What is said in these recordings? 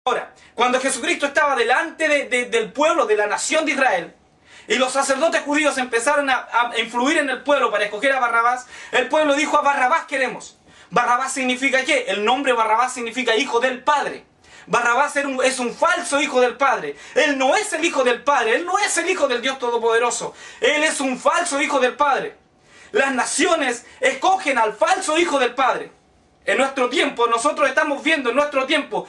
Ahora, cuando Jesucristo estaba delante del pueblo, de la nación de Israel, y los sacerdotes judíos empezaron a influir en el pueblo para escoger a Barrabás, el pueblo dijo: a Barrabás queremos. ¿Barrabás significa qué? El nombre Barrabás significa hijo del Padre. Barrabás es un falso hijo del Padre. Él no es el hijo del Padre, él no es el hijo del Dios Todopoderoso. Él es un falso hijo del Padre. Las naciones escogen al falso hijo del Padre. En nuestro tiempo, nosotros estamos viendo en nuestro tiempo,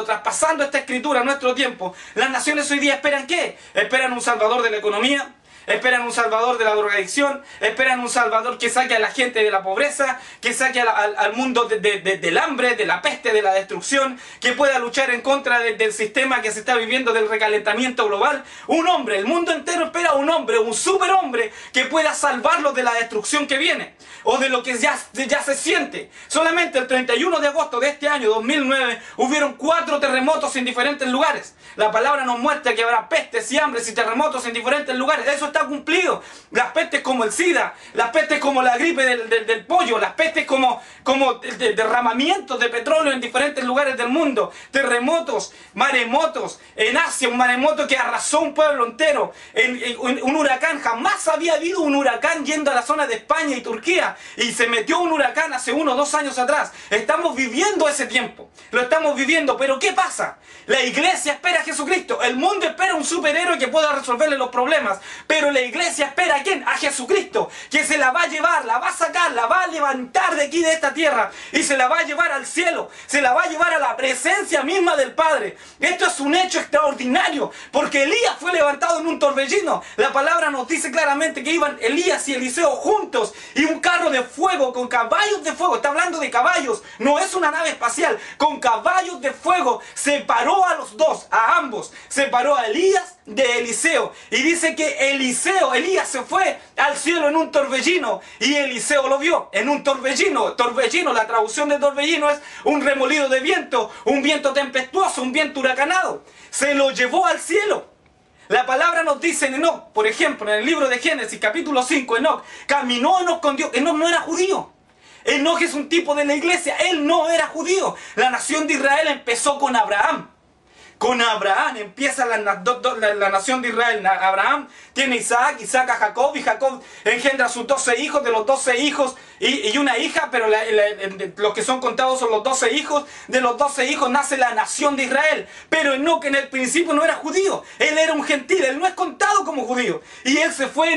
traspasando esta escritura en nuestro tiempo. Las naciones hoy día esperan ¿qué? Esperan un salvador de la economía, esperan un salvador de la drogadicción, esperan un salvador que saque a la gente de la pobreza, que saque al mundo del hambre, de la peste, de la destrucción, que pueda luchar en contra del sistema que se está viviendo, del recalentamiento global. Un hombre, el mundo entero espera un hombre, un superhombre que pueda salvarlos de la destrucción que viene, o de lo que ya se siente. Solamente el 31 de agosto de este año 2009 hubieron 4 terremotos en diferentes lugares. La palabra nos muestra que habrá pestes y hambres y terremotos en diferentes lugares. Eso está cumplido. Las pestes como el SIDA, las pestes como la gripe del pollo, las pestes como derramamientos de petróleo en diferentes lugares del mundo, terremotos, maremotos. En Asia, un maremoto que arrasó un pueblo entero, un huracán. Jamás había habido un huracán yendo a la zona de España y Turquía, y se metió un huracán hace 1 o 2 años atrás. Estamos viviendo ese tiempo, lo estamos viviendo. Pero ¿qué pasa? La iglesia espera a Jesucristo. El mundo espera un superhéroe que pueda resolverle los problemas, pero la iglesia espera ¿a quién? A Jesucristo, que se la va a llevar, la va a sacar, la va a levantar de aquí, de esta tierra, y se la va a llevar al cielo, se la va a llevar a la presencia misma del Padre. Esto es un hecho extraordinario, porque Elías fue levantado en un torbellino. La palabra nos dice claramente que iban Elías y Eliseo juntos, y un carro de fuego con caballos de fuego, está hablando de caballos, no es una nave espacial, con caballos de fuego, separó a los dos, a ambos, separó a Elías de Eliseo, y dice que Elías se fue al cielo en un torbellino, y Eliseo lo vio en un torbellino. Torbellino, la traducción de torbellino es un remolido de viento, un viento tempestuoso, un viento huracanado. Se lo llevó al cielo. La palabra nos dice en Enoc, por ejemplo, en el libro de Génesis, capítulo 5, Enoc, caminó Enoc con Dios. Enoc no era judío. Enoc es un tipo de la iglesia, él no era judío. La nación de Israel empezó con Abraham. Con Abraham empieza la nación de Israel. Abraham tiene Isaac, Isaac a Jacob, y Jacob engendra a sus 12 hijos, de los 12 hijos y una hija, pero los que son contados son los 12 hijos. De los 12 hijos nace la nación de Israel. Pero Enoc en el principio no era judío, él era un gentil, él no es contado como judío. Y él se fue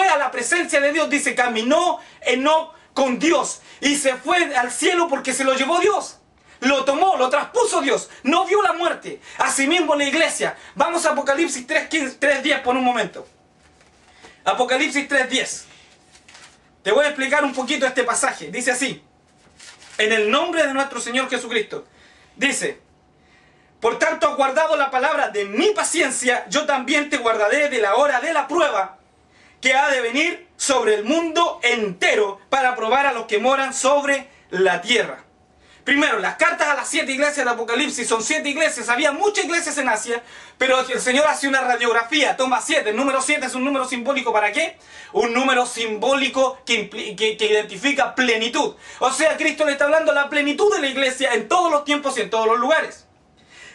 a la presencia de Dios, dice, caminó Enoc con Dios, y se fue al cielo porque se lo llevó Dios. Lo tomó, lo traspuso Dios, no vio la muerte. Asimismo la iglesia. Vamos a Apocalipsis 3:10 por un momento. Apocalipsis 3:10. Te voy a explicar un poquito este pasaje. Dice así: en el nombre de nuestro Señor Jesucristo. Dice: por tanto has guardado la palabra de mi paciencia, yo también te guardaré de la hora de la prueba que ha de venir sobre el mundo entero para probar a los que moran sobre la tierra. Primero, las cartas a las 7 iglesias de Apocalipsis son 7 iglesias. Había muchas iglesias en Asia, pero el Señor hace una radiografía, toma 7. El número 7 es un número simbólico, ¿para qué? Un número simbólico que identifica plenitud. O sea, Cristo le está hablando de la plenitud de la iglesia en todos los tiempos y en todos los lugares.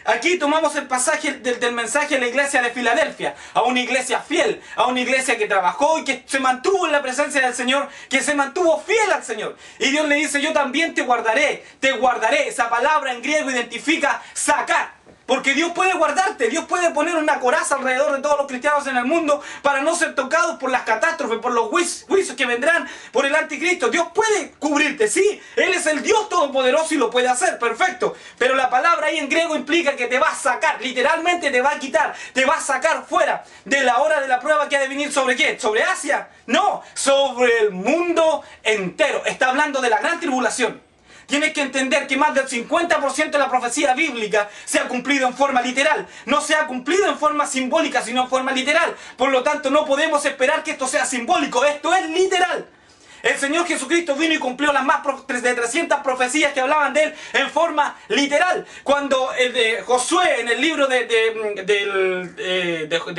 Aquí tomamos el pasaje del mensaje a la iglesia de Filadelfia, a una iglesia fiel, a una iglesia que trabajó y que se mantuvo en la presencia del Señor, que se mantuvo fiel al Señor. Y Dios le dice: yo también te guardaré, te guardaré. Esa palabra en griego identifica sacar. Porque Dios puede guardarte, Dios puede poner una coraza alrededor de todos los cristianos en el mundo para no ser tocados por las catástrofes, por los juicios que vendrán por el anticristo. Dios puede cubrirte, sí, Él es el Dios todopoderoso y lo puede hacer, perfecto. Pero la palabra ahí en griego implica que te va a sacar, literalmente te va a quitar, te va a sacar fuera de la hora de la prueba que ha de venir. ¿Sobre qué? ¿Sobre Asia? No, sobre el mundo entero. Está hablando de la gran tribulación. Tienes que entender que más del 50% de la profecía bíblica se ha cumplido en forma literal. No se ha cumplido en forma simbólica, sino en forma literal. Por lo tanto, no podemos esperar que esto sea simbólico. Esto es literal. El Señor Jesucristo vino y cumplió las más de 300 profecías que hablaban de Él en forma literal. Cuando Josué, en el libro de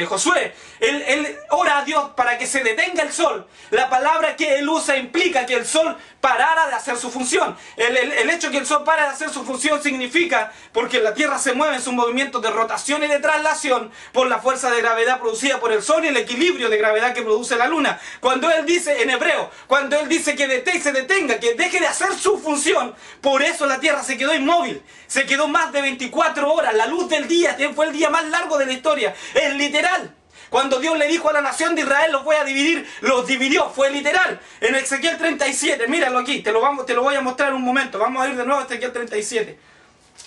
Josué, él ora a Dios para que se detenga el sol. La palabra que él usa implica que el sol parara de hacer su función. El hecho que el sol para de hacer su función significa porque la tierra se mueve en sus movimientos de rotación y de traslación por la fuerza de gravedad producida por el sol y el equilibrio de gravedad que produce la luna. Cuando él dice, en hebreo, cuando él dice que se detenga, que deje de hacer su función, por eso la tierra se quedó inmóvil. Se quedó más de 24 horas. La luz del día fue el día más largo de la historia. Es literal. Cuando Dios le dijo a la nación de Israel, los voy a dividir, los dividió, fue literal. En Ezequiel 37, míralo aquí, te lo voy a mostrar un momento. Vamos a ir de nuevo a Ezequiel 37.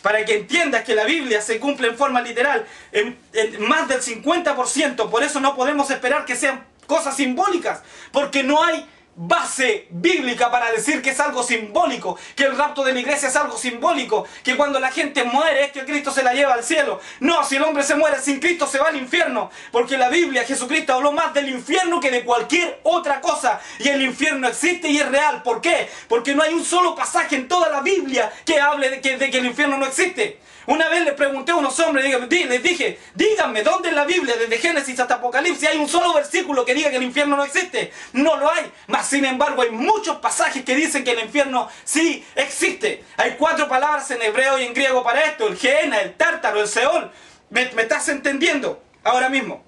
Para que entiendas que la Biblia se cumple en forma literal, en más del 50%. Por eso no podemos esperar que sean cosas simbólicas, porque no hay base bíblica para decir que es algo simbólico, que el rapto de la iglesia es algo simbólico, que cuando la gente muere es que Cristo se la lleva al cielo. No, si el hombre se muere sin Cristo se va al infierno, porque la Biblia, Jesucristo habló más del infierno que de cualquier otra cosa, y el infierno existe y es real. ¿Por qué? Porque no hay un solo pasaje en toda la Biblia que hable de que el infierno no existe. Una vez les pregunté a unos hombres, les dije, díganme, ¿dónde en la Biblia, desde Génesis hasta Apocalipsis, hay un solo versículo que diga que el infierno no existe? No lo hay. Mas, sin embargo, hay muchos pasajes que dicen que el infierno sí existe. Hay 4 palabras en hebreo y en griego para esto: el Gehenna, el Tártaro, el Seol. ¿Me estás entendiendo? Ahora mismo.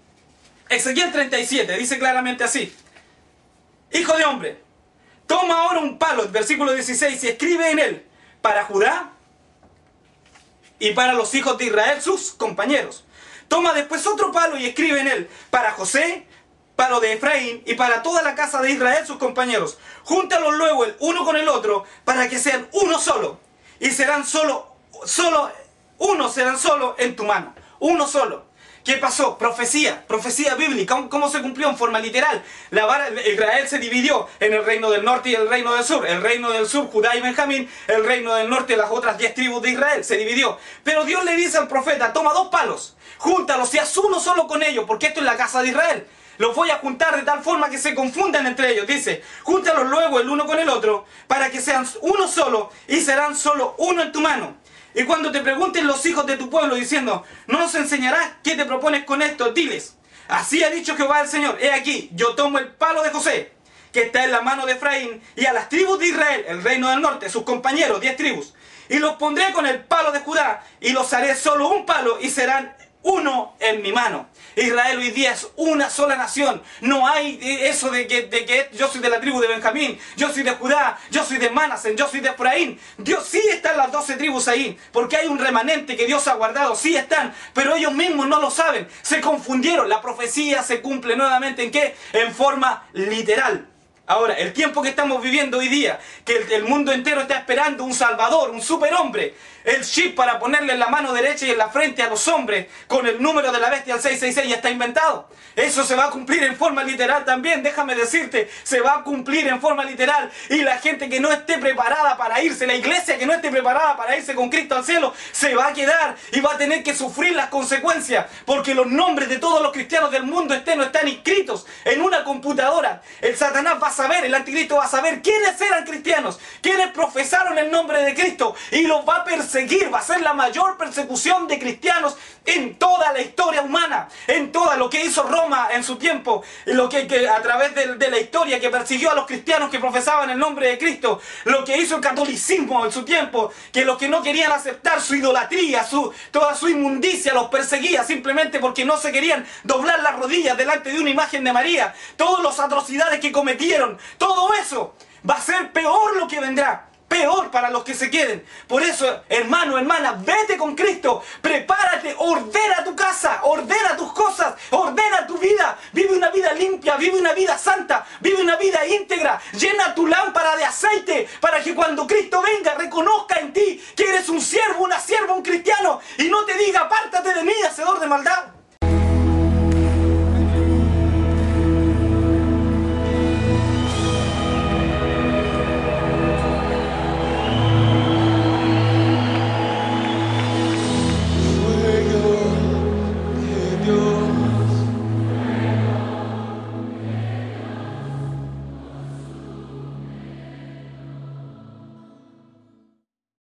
Ezequiel 37 dice claramente así: Hijo de hombre, toma ahora un palo, versículo 16, y escribe en él, para Judá y para los hijos de Israel, sus compañeros. Toma después otro palo y escribe en él, para José, palo de Efraín, y para toda la casa de Israel, sus compañeros. Júntalos luego el uno con el otro, para que sean uno solo, y serán uno serán solo en tu mano. Uno solo. ¿Qué pasó? Profecía bíblica. ¿Cómo se cumplió? En forma literal. Israel se dividió en el reino del norte y el reino del sur. El reino del sur, Judá y Benjamín. El reino del norte, las otras 10 tribus de Israel. Se dividió. Pero Dios le dice al profeta, toma 2 palos, júntalos y haz uno solo con ellos, porque esto es la casa de Israel. Los voy a juntar de tal forma que se confundan entre ellos. Dice, júntalos luego el uno con el otro, para que sean uno solo, y serán solo uno en tu mano. Y cuando te pregunten los hijos de tu pueblo diciendo, ¿no nos enseñarás qué te propones con esto? Diles, así ha dicho Jehová el Señor, he aquí, yo tomo el palo de José, que está en la mano de Efraín, y a las tribus de Israel, el reino del norte, sus compañeros, 10 tribus, y los pondré con el palo de Judá, y los haré solo un palo, y serán uno en mi mano. Israel hoy día es una sola nación. No hay eso de que yo soy de la tribu de Benjamín, yo soy de Judá, yo soy de Manasén, yo soy de Efraín. Dios sí están las 12 tribus ahí, porque hay un remanente que Dios ha guardado, sí están, pero ellos mismos no lo saben, se confundieron. La profecía se cumple nuevamente ¿en qué? En forma literal. Ahora, el tiempo que estamos viviendo hoy día, que el mundo entero está esperando un salvador, un superhombre, el chip para ponerle en la mano derecha y en la frente a los hombres con el número de la bestia al 666 ya está inventado. Eso se va a cumplir en forma literal también, déjame decirte, se va a cumplir en forma literal. Y la gente que no esté preparada para irse, la iglesia que no esté preparada para irse con Cristo al cielo, se va a quedar y va a tener que sufrir las consecuencias, porque los nombres de todos los cristianos del mundo no están inscritos en una computadora. El Satanás va a saber, el anticristo va a saber quiénes eran cristianos, quiénes profesaron el nombre de Cristo, y los va a perseguir. Va a ser la mayor persecución de cristianos en toda la historia humana, en toda lo que hizo Roma en su tiempo, lo que a través de la historia, que persiguió a los cristianos que profesaban el nombre de Cristo, lo que hizo el catolicismo en su tiempo, que los que no querían aceptar su idolatría, toda su inmundicia, los perseguía simplemente porque no se querían doblar las rodillas delante de una imagen de María. Todas las atrocidades que cometieron, todo eso va a ser peor lo que vendrá. Peor para los que se queden. Por eso, hermano, hermana, vete con Cristo, prepárate, ordena tu casa, ordena tus cosas, ordena tu vida, vive una vida limpia, vive una vida santa, vive una vida íntegra, llena tu lámpara de aceite para que cuando Cristo venga reconozca en ti que eres un siervo, una sierva, un cristiano, y no te diga, apártate de mí, hacedor de maldad.